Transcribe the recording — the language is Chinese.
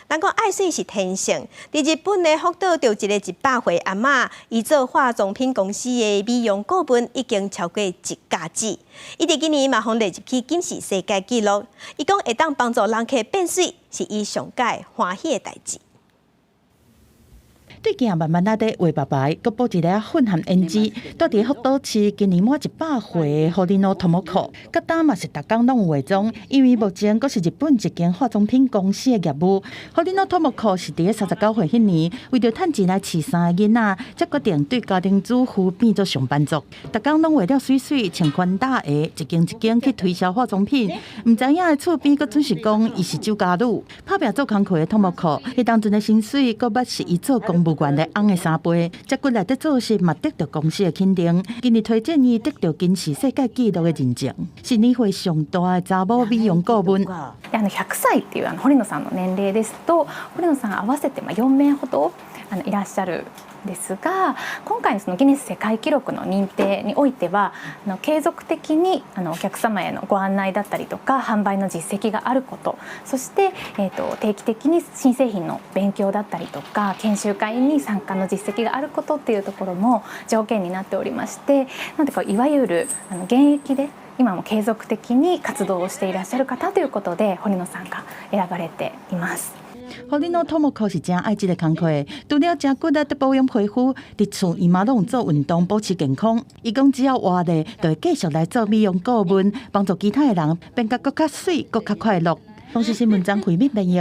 人讲爱水是天性。伫日本的福岛，就一个100岁阿嬷，伊做化妆品公司的美容顾问已经超过1甲子。伊伫今年嘛，互列入去金氏世界纪录。伊讲会当帮助人客变水，是伊上界欢喜的代志。 对镜慢慢仔地画白白，佮补一个混含胭脂。住伫福岛市，今年满100岁的Horino Tomoko，佮当嘛是逐工拢有化妆，因为目前佮是日本一间化妆品公司的业务。Horino Tomoko 是伫39岁迄年，为着趁钱来饲3个囡仔，才决定对家庭主妇变做上班族。逐工拢画了水水，穿宽大鞋，一间一间去推销化妆品。唔知影的厝边佮准是讲伊是酒家女，拍拼做工课的 Tomoko， 迄当阵的薪水佮捌是伊做公务员的翁的3倍，才过来得做事嘛得到公司的肯定。今日推荐伊得到金氏世界纪录的认证，是年岁上大的查某美容顾問。100歳っていう堀野さんの年齢ですと、堀野さん合わせて4名ほどいらっしゃる。 ですが今回のそのギネス世界記録の認定においては継続的にお客様へのご案内だったりとか販売の実績があることそして、定期的に新製品の勉強だったりとか研修会に参加の実績があることっていうところも条件になっておりましてなんでかいわゆる現役で今も継続的に活動をしていらっしゃる方ということで堀野さんが選ばれています。 Horino Tomoko 是真爱这个工课，除了真骨力得保养皮肤，伫厝伊嘛拢做运动保持健康。伊讲只要活咧，就会继续来做美容顾问，帮助其他的人变甲更较水、更较快乐。同时新闻张惠敏编译。